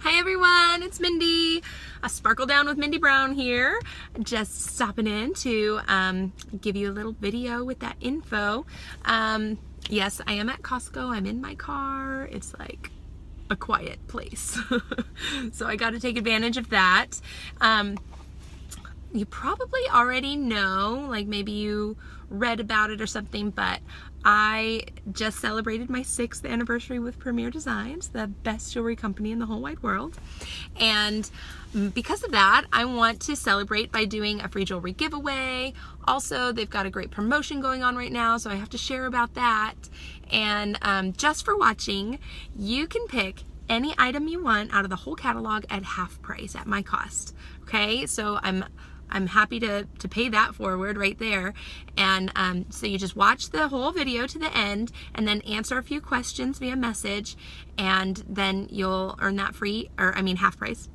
Hi everyone, it's Mindy. Sparkle Down with Mindy Brown here. Just stopping in to give you a little video with that info. Yes, I am at Costco. I'm in my car. It's like a quiet place. So I got to take advantage of that. You probably already know, like maybe you read about it or something, but I just celebrated my 6th anniversary with Premier Designs, the best jewelry company in the whole wide world. And because of that, I want to celebrate by doing a free jewelry giveaway. Also, they've got a great promotion going on right now, so I have to share about that. And just for watching, you can pick any item you want out of the whole catalog at half price at my cost. Okay, so I'm happy to pay that forward right there. And so you just watch the whole video to the end and then answer a few questions via message, and then you'll earn that half price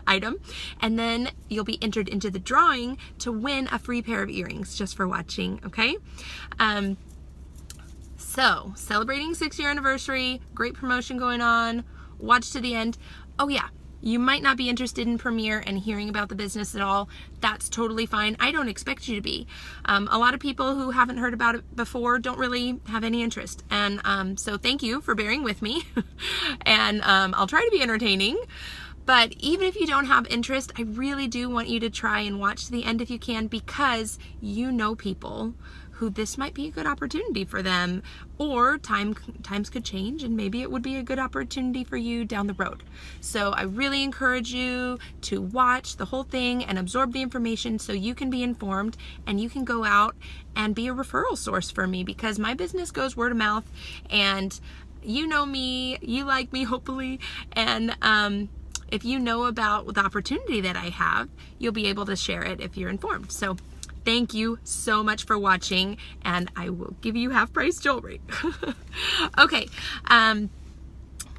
item, and then you'll be entered into the drawing to win a free pair of earrings just for watching. Okay, so celebrating 6-year anniversary, great promotion going on. Watch to the end. Oh yeah, you might not be interested in Premier and hearing about the business at all. That's totally fine. I don't expect you to be. A lot of people who haven't heard about it before don't really have any interest. And so thank you for bearing with me. And I'll try to be entertaining. But even if you don't have interest, I really do want you to try and watch to the end if you can, because you know people who this might be a good opportunity for them, or times could change and maybe it would be a good opportunity for you down the road. So I really encourage you to watch the whole thing and absorb the information so you can be informed and you can go out and be a referral source for me, because my business goes word of mouth, and you know me, you like me hopefully, and if you know about the opportunity that I have, you'll be able to share it if you're informed. So thank you so much for watching, and I will give you half price jewelry. Okay,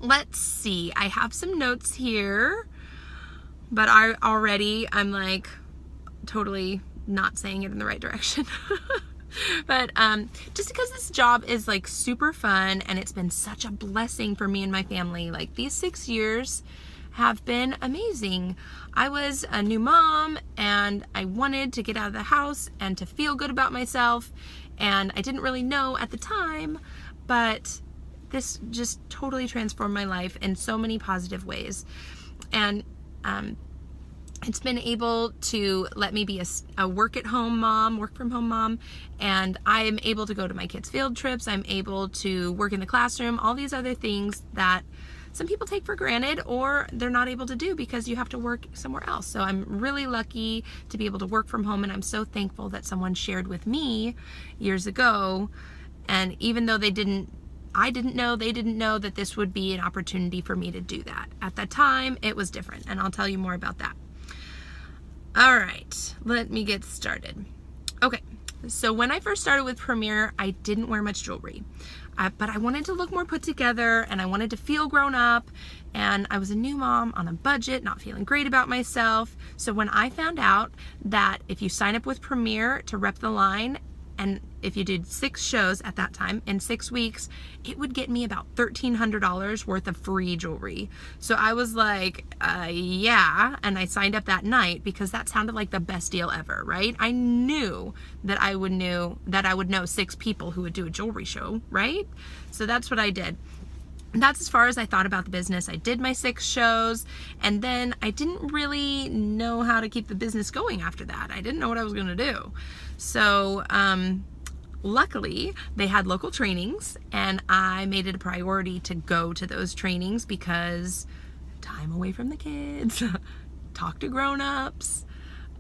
let's see. I have some notes here, but I'm like totally not saying it in the right direction. But just because this job is like super fun and it's been such a blessing for me and my family, like these 6 years have been amazing. I was a new mom and I wanted to get out of the house and to feel good about myself, and I didn't really know at the time, but this just totally transformed my life in so many positive ways. And it's been able to let me be a work from home mom, and I am able to go to my kids' field trips. I'm able to work in the classroom, all these other things that some people take for granted or they're not able to do because you have to work somewhere else. So I'm really lucky to be able to work from home, and I'm so thankful that someone shared with me years ago. And even though they didn't know that this would be an opportunity for me to do that. At that time, it was different, and I'll tell you more about that. All right, let me get started. Okay, so when I first started with Premier, I didn't wear much jewelry. But I wanted to look more put together, and I wanted to feel grown up, and I was a new mom on a budget, not feeling great about myself. So when I found out that if you sign up with Premier to rep the line, and if you did 6 shows at that time in 6 weeks, it would get me about $1,300 worth of free jewelry. So I was like, yeah, and I signed up that night because that sounded like the best deal ever, right? I knew that I would know 6 people who would do a jewelry show, right? So that's what I did. That's as far as I thought about the business. I did my 6 shows, and then I didn't really know how to keep the business going after that. I didn't know what I was going to do. So luckily, they had local trainings, and I made it a priority to go to those trainings because time away from the kids, talk to grown-ups,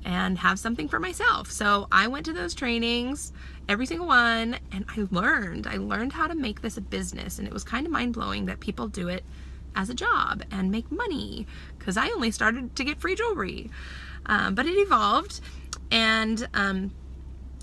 and have something for myself. So I went to those trainings, every single one, and I learned how to make this a business. And it was kind of mind-blowing that people do it as a job and make money, because I only started to get free jewelry. But it evolved, and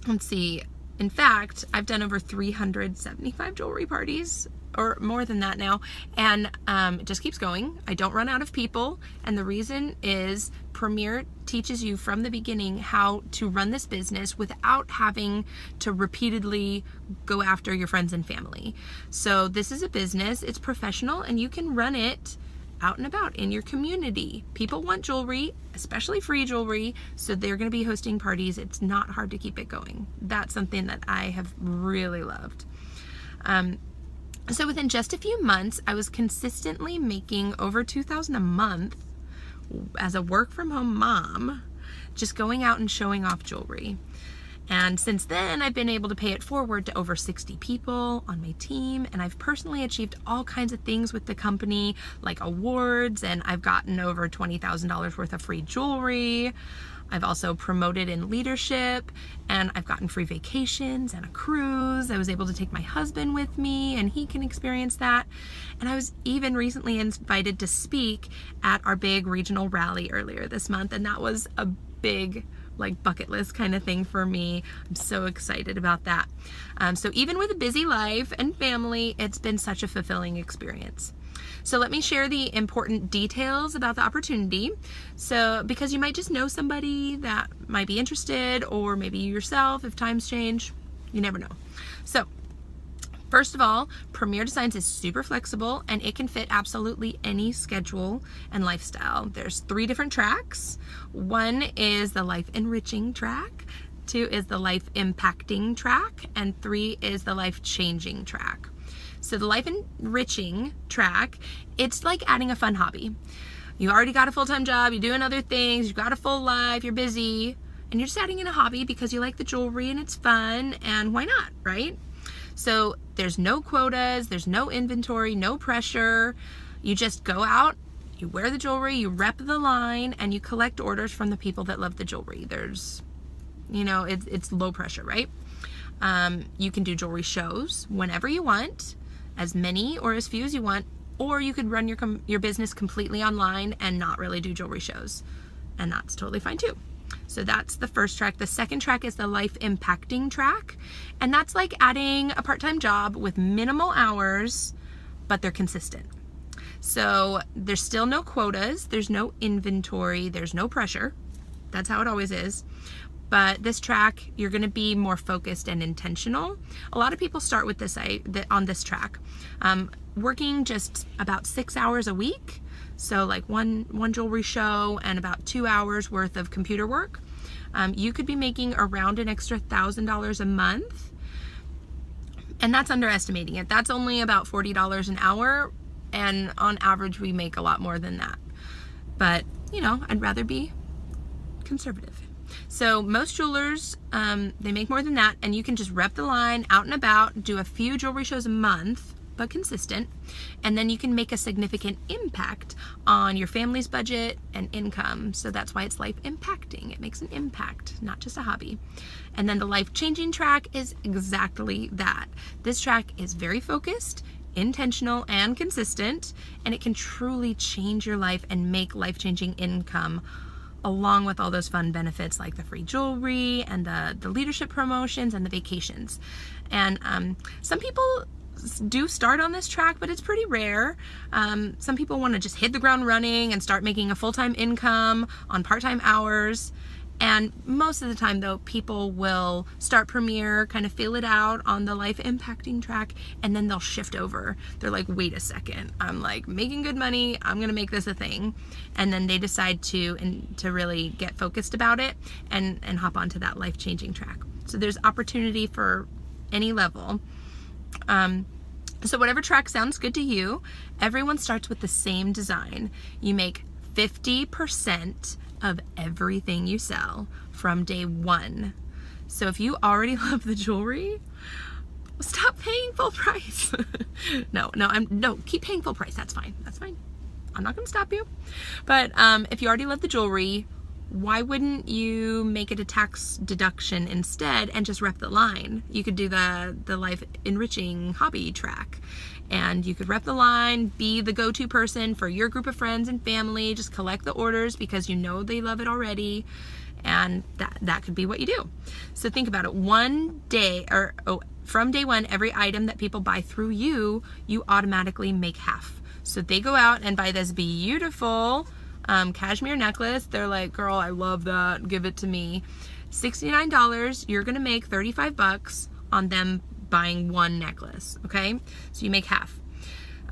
let's see, in fact, I've done over 375 jewelry parties, or more than that now, and it just keeps going. I don't run out of people, and the reason is Premier teaches you from the beginning how to run this business without having to repeatedly go after your friends and family. So this is a business, it's professional, and you can run it out and about in your community. People want jewelry, especially free jewelry, so they're going to be hosting parties. It's not hard to keep it going. That's something that I have really loved. So within just a few months, I was consistently making over $2,000 a month as a work from home mom, just going out and showing off jewelry. And since then, I've been able to pay it forward to over 60 people on my team, and I've personally achieved all kinds of things with the company, like awards, and I've gotten over $20,000 worth of free jewelry. I've also promoted in leadership, and I've gotten free vacations and a cruise. I was able to take my husband with me, and he can experience that. And I was even recently invited to speak at our big regional rally earlier this month, and that was a big bucket list kind of thing for me. I'm so excited about that. So even with a busy life and family, it's been such a fulfilling experience. So let me share the important details about the opportunity. So because you might just know somebody that might be interested, or maybe you yourself, if times change, you never know. So first of all, Premier Designs is super flexible, and it can fit absolutely any schedule and lifestyle. There's 3 different tracks. 1 is the life enriching track, 2 is the life impacting track, and 3 is the life changing track. So the life enriching track, it's like adding a fun hobby. You already got a full-time job, you're doing other things, you've got a full life, you're busy, and you're just adding in a hobby because you like the jewelry and it's fun, and why not, right? So there's no quotas, there's no inventory, no pressure. You just go out, you wear the jewelry, you rep the line, and you collect orders from the people that love the jewelry. There's, it's low pressure, right? You can do jewelry shows whenever you want, as many or as few as you want, or you could run your business completely online and not really do jewelry shows, and that's totally fine too. So that's the first track. The second track is the life impacting track, and that's like adding a part-time job with minimal hours, but they're consistent. So there's still no quotas, there's no inventory, there's no pressure. That's how it always is. But this track, you're going to be more focused and intentional. A lot of people start with this on this track, working just about 6 hours a week. So like one jewelry show and about 2 hours worth of computer work. You could be making around an extra $1,000 a month, and that's underestimating it. That's only about $40 an hour, and on average we make a lot more than that. But I'd rather be conservative. So most jewelers, they make more than that, and you can just rep the line out and about, do a few jewelry shows a month, but consistent, and then you can make a significant impact on your family's budget and income. So that's why it's life impacting. It makes an impact, not just a hobby. And then the life changing track is exactly that. This track is very focused, intentional, and consistent, and it can truly change your life and make life-changing income, along with all those fun benefits like the free jewelry and the leadership promotions and the vacations. And some people do start on this track, but it's pretty rare. Some people want to just hit the ground running and start making a full-time income on part-time hours. And most of the time though, people will start Premier, kind of feel it out on the life impacting track, and then they'll shift over. They're like, wait a second, I'm like making good money, I'm gonna make this a thing. And then they decide to really get focused about it and hop onto that life-changing track. So there's opportunity for any level. So whatever track sounds good to you, everyone starts with the same design. You make 50% of everything you sell from day 1. So if you already love the jewelry, stop paying full price. No, keep paying full price. That's fine. I'm not going to stop you. But if you already love the jewelry, why wouldn't you make it a tax deduction instead and just rep the line? You could do the life enriching hobby track, and you could rep the line, be the go-to person for your group of friends and family, just collect the orders because you know they love it already, and that could be what you do. So think about it. From day 1, every item that people buy through you automatically make half. So they go out and buy this beautiful cashmere necklace. They're like, girl, I love that, give it to me. $69, you're gonna make $35 on them buying one necklace, okay? So you make half.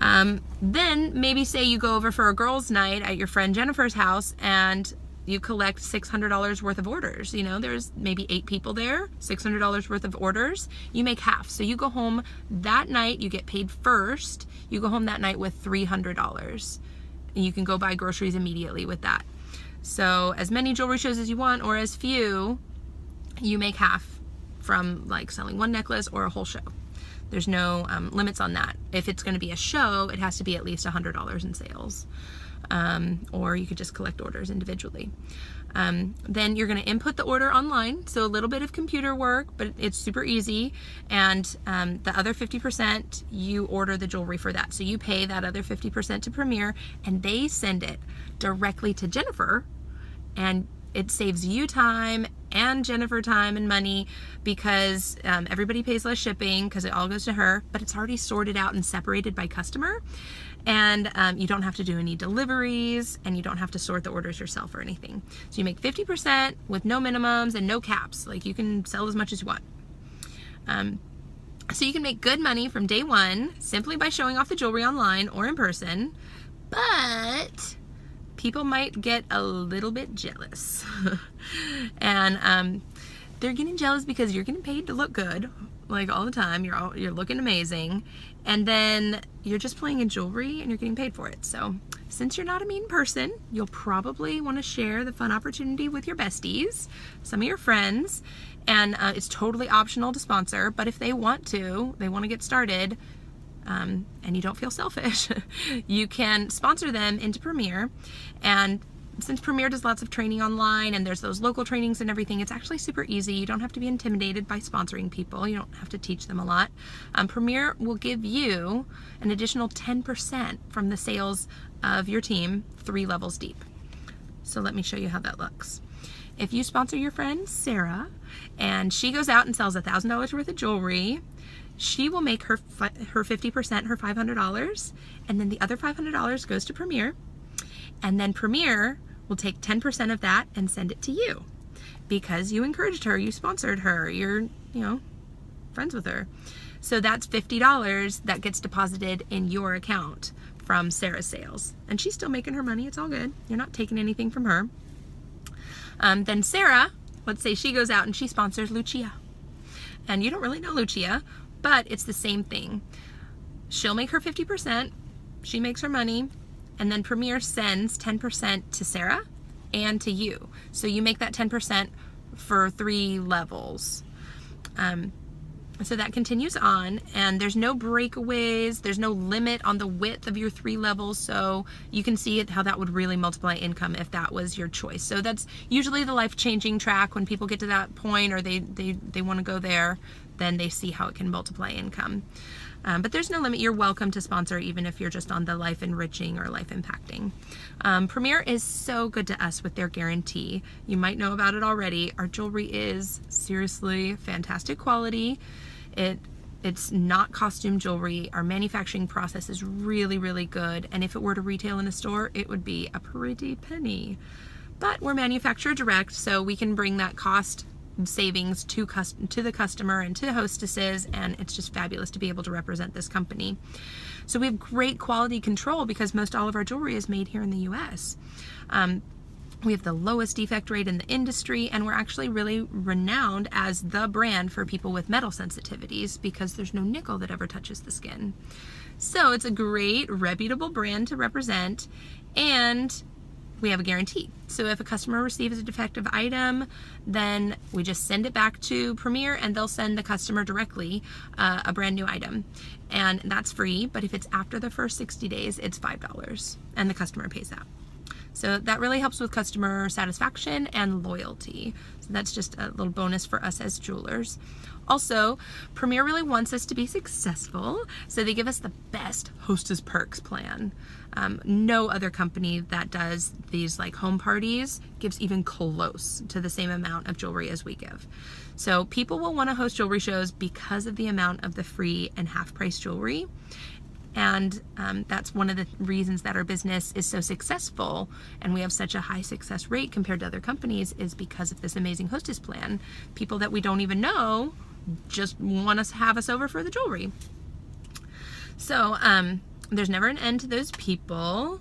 Then maybe say you go over for a girls' night at your friend Jennifer's house and you collect $600 worth of orders. You know, there's maybe 8 people there, $600 worth of orders. You make half. So you go home that night, you get paid first. You go home that night with $300. And you can go buy groceries immediately with that. So as many jewelry shows as you want, or as few, you make half from like selling one necklace or a whole show. There's no limits on that. If it's going to be a show, it has to be at least $100 in sales. Or you could just collect orders individually. Then you're going to input the order online. So a little bit of computer work, but it's super easy. And the other 50%, you order the jewelry for that. So you pay that other 50% to Premier, and they send it directly to Jennifer. And it saves you time and Jennifer time and money because everybody pays less shipping because it all goes to her, but it's already sorted out and separated by customer. And you don't have to do any deliveries, and you don't have to sort the orders yourself or anything. So you make 50% with no minimums and no caps. Like, you can sell as much as you want. So you can make good money from day one simply by showing off the jewelry online or in person, but people might get a little bit jealous. And they're getting jealous because you're getting paid to look good, like all the time. You're looking amazing, and then you're just playing in jewelry and you're getting paid for it. So since you're not a mean person, you'll probably want to share the fun opportunity with your besties, some of your friends, and it's totally optional to sponsor, but if they want to get started, and you don't feel selfish, you can sponsor them into Premier. And since Premier does lots of training online and there's those local trainings and everything, it's actually super easy. You don't have to be intimidated by sponsoring people. You don't have to teach them a lot. Premier will give you an additional 10% from the sales of your team 3 levels deep. So let me show you how that looks. If you sponsor your friend Sarah and she goes out and sells $1,000 worth of jewelry, she will make her 50%, her $500, and then the other $500 goes to Premier. And then Premier will take 10% of that and send it to you because you encouraged her, you sponsored her, you're, friends with her. So that's $50 that gets deposited in your account from Sarah's sales. And she's still making her money, it's all good. You're not taking anything from her. Then Sarah, let's say she goes out and she sponsors Lucia. And you don't really know Lucia, but it's the same thing. She'll make her 50%, she makes her money, and then Premier sends 10% to Sarah and to you. So you make that 10% for 3 levels. So that continues on, and there's no breakaways, there's no limit on the width of your 3 levels, so you can see how that would really multiply income if that was your choice. So that's usually the life-changing track. When people get to that point or they want to go there, then they see how it can multiply income. But there's no limit. You're welcome to sponsor even if you're just on the life enriching or life impacting. Premier is so good to us with their guarantee. You might know about it already. Our jewelry is seriously fantastic quality. It's not costume jewelry. Our manufacturing process is really, really good. And if it were to retail in a store, it would be a pretty penny. But we're manufacturer direct, so we can bring that cost savings to the customer and to the hostesses, and it's just fabulous to be able to represent this company. So we have great quality control because most all of our jewelry is made here in the US. We have the lowest defect rate in the industry, and we're actually really renowned as the brand for people with metal sensitivities because there's no nickel that ever touches the skin. So it's a great, reputable brand to represent, and we have a guarantee. So if a customer receives a defective item, then we just send it back to Premier and they'll send the customer directly a brand new item. And that's free, but if it's after the first 60 days, it's $5 and the customer pays that. So that really helps with customer satisfaction and loyalty. So that's just a little bonus for us as jewelers. Also, Premier really wants us to be successful, so they give us the best Hostess Perks plan. No other company that does these like home parties gives even close to the same amount of jewelry as we give. So people will want to host jewelry shows because of the amount of the free and half-price jewelry. And that's one of the reasons that our business is so successful and we have such a high success rate compared to other companies is because of this amazing hostess plan. People that we don't even know just want us to have us over for the jewelry. So There's never an end to those people.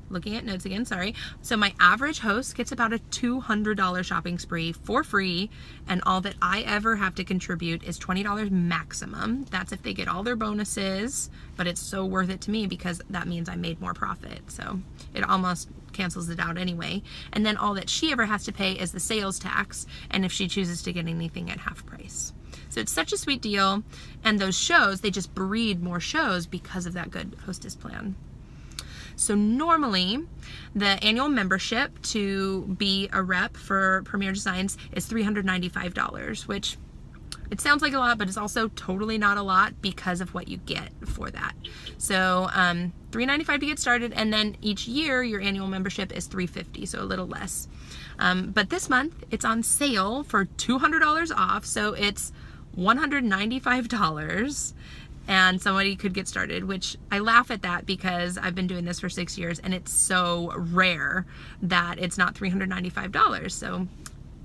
Looking at notes again, sorry. So my average host gets about a $200 shopping spree for free, and all that I ever have to contribute is $20 maximum. That's if they get all their bonuses, but it's so worth it to me because that means I made more profit. So it almost cancels it out anyway. And then all that she ever has to pay is the sales tax, and if she chooses to get anything at half price. So it's such a sweet deal. And those shows, they just breed more shows because of that good hostess plan. So normally, the annual membership to be a rep for Premier Designs is $395, which it sounds like a lot, but it's also totally not a lot because of what you get for that. So $395 to get started, and then each year your annual membership is $350, so a little less. But this month it's on sale for $200 off, so it's $195. And somebody could get started, which I laugh at that because I've been doing this for 6 years and it's so rare that it's not $395. So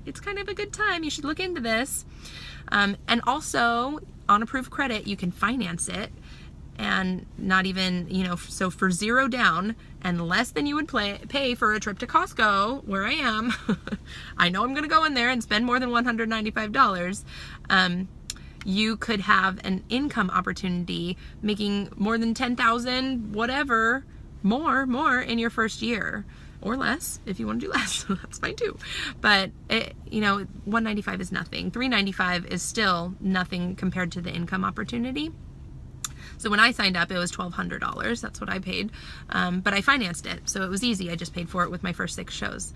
it's kind of a good time. You should look into this. And also on approved credit, you can finance it and not even, so for $0 down and less than you would pay for a trip to Costco, where I am, I know I'm going to go in there and spend more than $195. You could have an income opportunity making more than $10,000, whatever, more in your first year, or less if you want to do less. That's fine too. But $195 is nothing. $395 is still nothing compared to the income opportunity. So when I signed up, it was $1,200. That's what I paid. But I financed it, so it was easy. I just paid for it with my first 6 shows.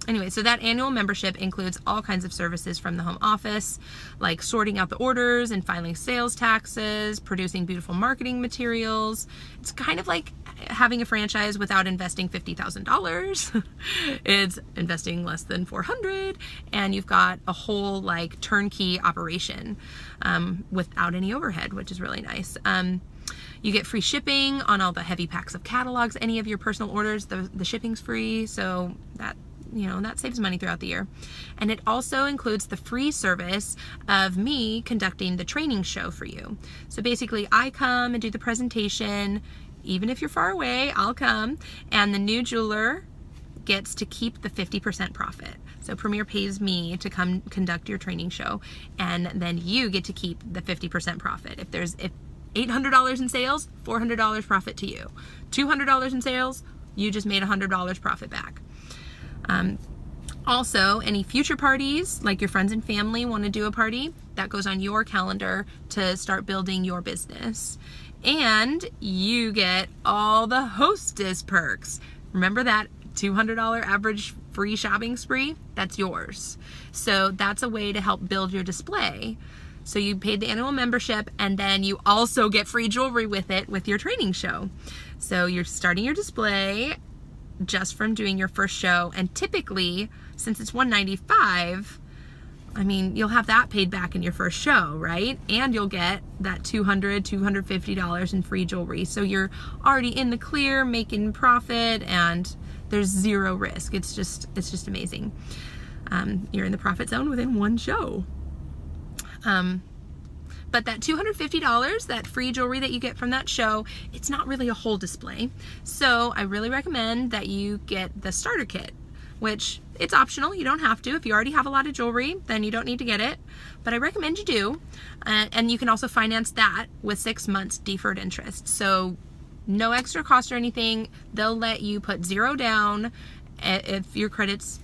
Anyway, so that annual membership includes all kinds of services from the home office, like sorting out the orders and filing sales taxes, producing beautiful marketing materials. It's kind of like having a franchise without investing $50,000. It's investing less than $400, and you've got a whole turnkey operation without any overhead, which is really nice. You get free shipping on all the heavy packs of catalogs. Any of your personal orders, the shipping's free, so that saves money throughout the year. And it also includes the free service of me conducting the training show for you. So basically, I come and do the presentation. Even if you're far away, I'll come, and the new jeweler gets to keep the 50% profit. So Premier pays me to come conduct your training show, and then you get to keep the 50% profit. If $800 in sales, $400 profit to you. $200 in sales, you just made $100 profit back. Also, any future parties, like your friends and family want to do a party, that goes on your calendar to start building your business. And you get all the hostess perks. Remember that $200 average free shopping spree? That's yours. So that's a way to help build your display. So you paid the annual membership, and then you also get free jewelry with it with your training show. So you're starting your display just from doing your first show, and typically, since it's $195, you'll have that paid back in your first show, right? And you'll get that $250 in free jewelry. So you're already in the clear, making profit, and there's zero risk. It's just amazing. You're in the profit zone within one show. But that $250, that free jewelry that you get from that show, it's not really a whole display. So I really recommend that you get the starter kit, which it's optional. You don't have to. If you already have a lot of jewelry, then you don't need to get it. But I recommend you do. And you can also finance that with 6 months deferred interest. So no extra cost or anything. They'll let you put $0 down if your credit's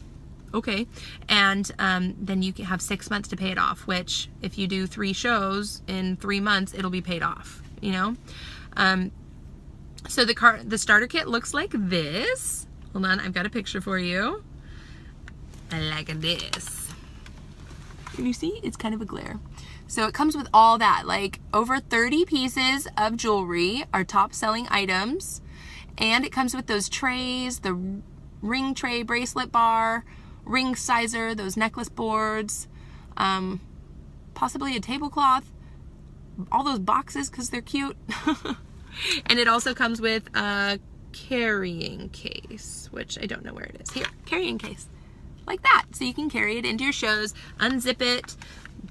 okay, and then you can have 6 months to pay it off, which if you do 3 shows in 3 months, it'll be paid off, So the starter kit looks like this. Hold on, I've got a picture for you. Like this. Can you see? It's kind of a glare. So it comes with all that, over 30 pieces of jewelry, our top selling items, and it comes with those trays, the ring tray, bracelet bar, ring sizer, those necklace boards, possibly a tablecloth, all those boxes because they're cute. And it also comes with a carrying case, which I don't know where it is. Here, carrying case. Like that. So you can carry it into your shows, unzip it,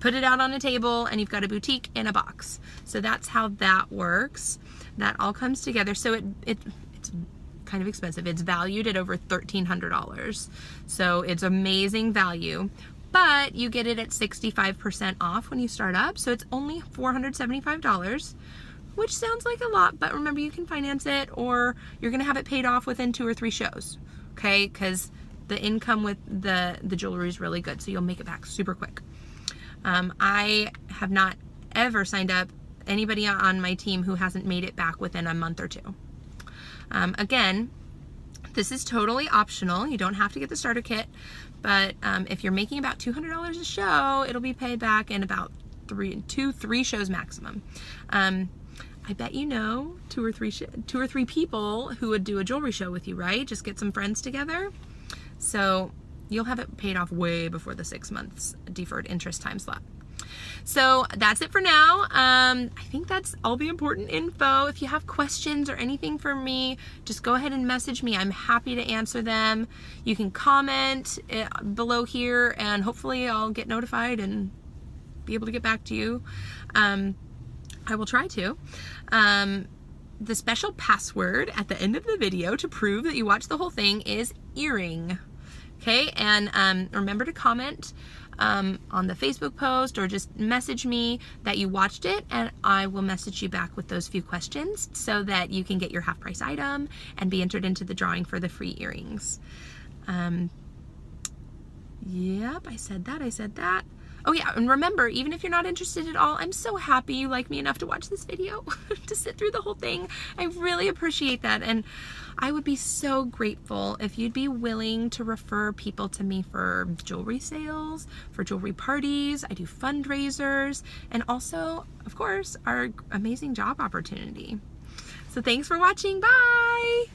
put it out on a table and you've got a boutique in a box. So that's how that works. That all comes together. So it's kind of expensive. It's valued at over $1,300. So it's amazing value, but you get it at 65% off when you start up. So it's only $475, which sounds like a lot, but remember, you can finance it, or you're gonna have it paid off within 2 or 3 shows, okay? Because the income with the jewelry is really good, so you'll make it back super quick. I have not ever signed up anybody on my team who hasn't made it back within a month or 2. Again, this is totally optional. You don't have to get the starter kit, but if you're making about $200 a show, it'll be paid back in about 3 shows maximum. I bet you know 2 or 3 people who would do a jewelry show with you, right? Just get some friends together. So you'll have it paid off way before the 6 months deferred interest time slot. So that's it for now. I think that's all the important info. If you have questions or anything for me, just go ahead and message me. I'm happy to answer them. You can comment below here, and hopefully I'll get notified and be able to get back to you. I will try to. The special password at the end of the video to prove that you watched the whole thing is earring. Okay, and remember to comment on the Facebook post, or just message me that you watched it, and I will message you back with those few questions so that you can get your half price item and be entered into the drawing for the free earrings. Yep, I said that. Oh yeah, and remember, even if you're not interested at all, I'm so happy you like me enough to watch this video, to sit through the whole thing. I really appreciate that, and I would be so grateful if you'd be willing to refer people to me for jewelry sales, for jewelry parties. I do fundraisers, and also, of course, our amazing job opportunity. So thanks for watching. Bye!